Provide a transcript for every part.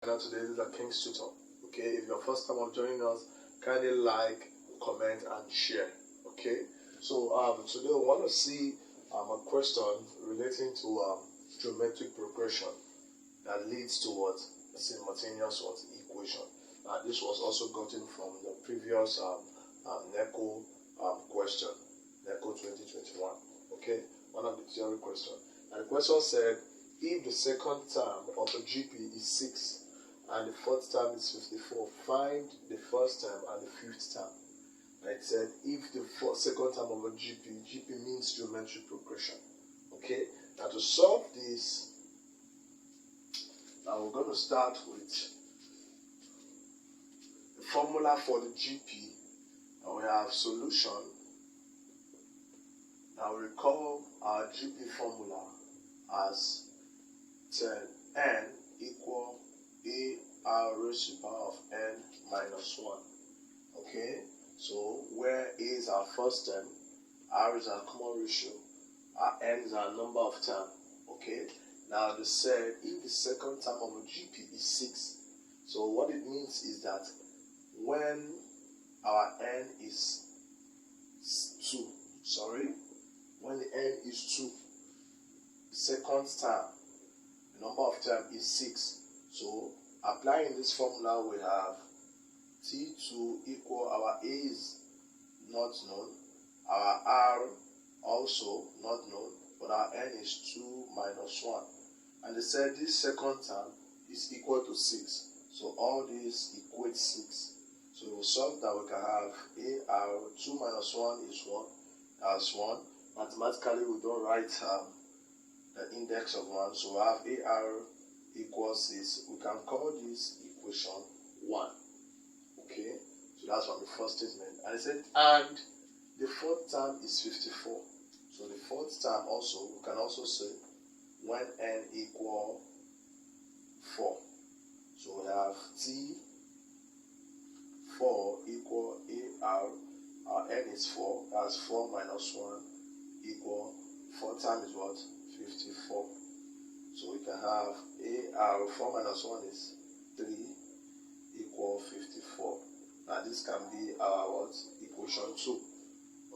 Now today this is a King's Tutor. Okay, if your first time of joining us, kindly like, comment, and share. Okay, so today we want to see a question relating to geometric progression that leads towards simultaneous equation. This was also gotten from the previous NECO question, NECO 2021. Okay, one of the theory questions. And the question said, if the second term of a GP is 6 and the fourth term is 54, find the first term and the fifth term. And it said, if the second term of a GP means geometric progression. Okay, now to solve this, now we're going to start with the formula for the GP. Now we have solution. Now recall our GP formula as 10n equal AR raised to the power of n minus 1. Okay, so where A is our first term, R is our common ratio, our n is our number of term. Okay, now they said if the second term of a GP is 6, so what it means is that when our n is 2, when the n is 2, the second term, the number of term is 6. So applying this formula, we have T2 equal our A is not known, our R also not known, but our N is 2 minus 1. And they said this second term is equal to 6. So all this equates 6. So we will solve that. We can have AR 2 minus 1 is 1. That's 1. Mathematically, we don't write the index of 1. So we have AR equals 6. We can call this equation 1. Okay, so that's from the first statement. And it said, and the fourth term is 54. So the fourth term also, we can also say when n equal 4. So we have T4 equal AR. Our n is 4. That's 4 minus 1 equal 4 times is what? 54. So we can have AR 4 minus 1 is 3 equal 54. Now this can be our what? Equation 2.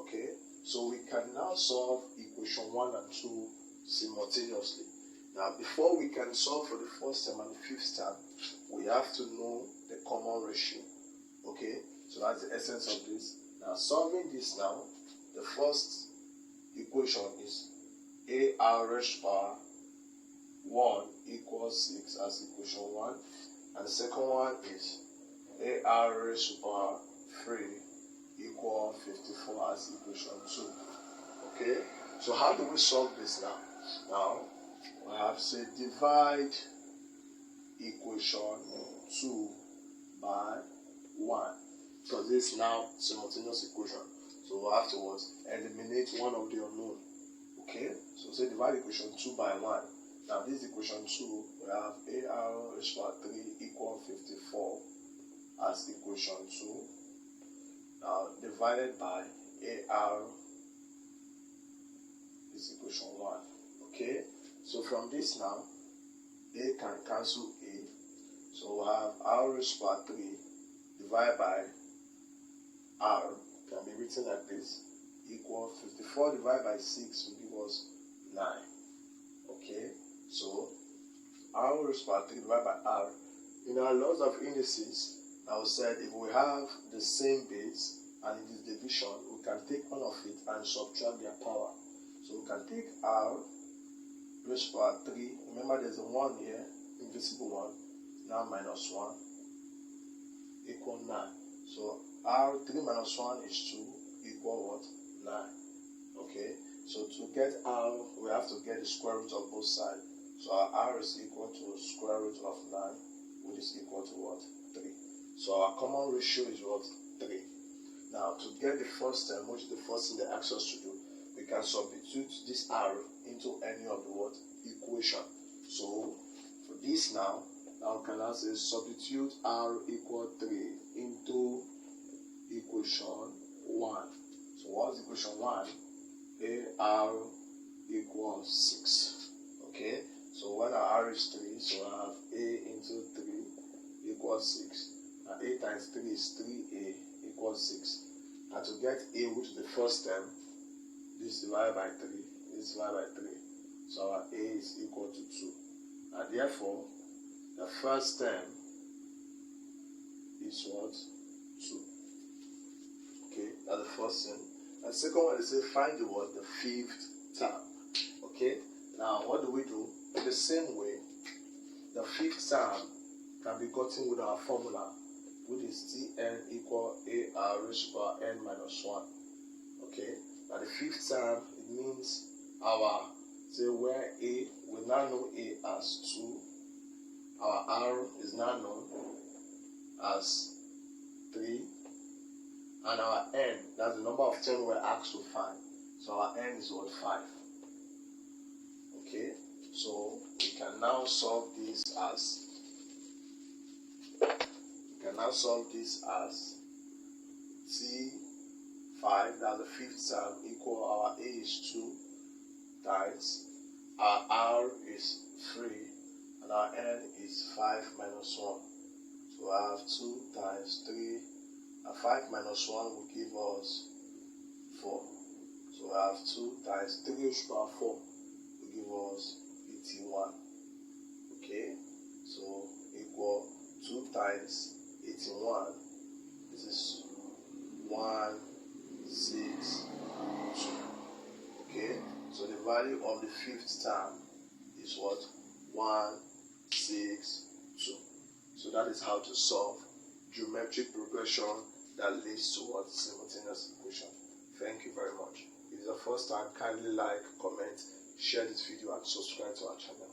Okay, so we can now solve equation 1 and 2 simultaneously. Now before we can solve for the first term and the fifth term, we have to know the common ratio. Okay, so that's the essence of this. Now solving this now, the first equation is AR raised to power 1 equals 6 as equation 1, and the second one is AR raised to power 3 equal 54 as equation 2. Okay, so how do we solve this now? Now we have said divide equation 2 by 1, because this is now simultaneous equation. So we have to eliminate one of the unknown. Okay, so say divide equation 2 by 1. Now this equation 2, we have AR raised to power 3 equal 54 as equation 2. Now divided by AR is equation 1. Okay, so from this now, A can cancel A. So we have R raised to power 3 divided by R can be written like this, equal 54 divided by 6 will give us 9. Okay, so R raised to power 3 divided by R. In our laws of indices, I said if we have the same base and it is division, we can take one of it and subtract their power. So we can take R raised to power 3. Remember there's a 1 here, invisible 1. Now minus 1 equal 9. So R 3 minus 1 is 2 equal what? 9. Okay, so to get R, we have to get the square root of both sides. So our R is equal to square root of 9, which is equal to what? 3. So our common ratio is what? 3. Now to get the first term, which is the first thing they ask us to do, we can substitute this R into any of the what? Equation. So for this now we can now say substitute R equal 3 into equation 1. So what's equation 1? AR equals 6. Okay, so when our R is 3, so I have A into 3 equals 6. And a times 3 is 3a equals 6. And to get a, which is the first term, this divided by 3, this divided by 3. So our a is equal to 2. And therefore, the first term is what? 2. Okay, that's the first thing. And the second one is say find the what? The fifth term. Okay, now what do? In the same way, the fifth term can be gotten with our formula, which is Tn equal ar raised to power n minus 1. Okay, now the fifth term, it means our, say where a, we now know a as 2, our r is now known as 3, and our n, that's the number of terms we're asked to find. So our n is what? 5. Okay, so we can now solve this as T5, that's the fifth term, equal our a is 2 times our r is 3 and our n is 5 minus 1. So I have 2 times 3 and 5 minus 1 will give us 4. So I have 2 times 3 raised to power 4 will give us 81. Okay, so equal 2 times 81, this is 1, 6, 2. Okay, so the value of the fifth term is what? 1, 6, 2. So that is how to solve geometric progression that leads towards simultaneous equation. Thank you very much. If it's the first time, kindly like, comment, share this video and subscribe to our channel.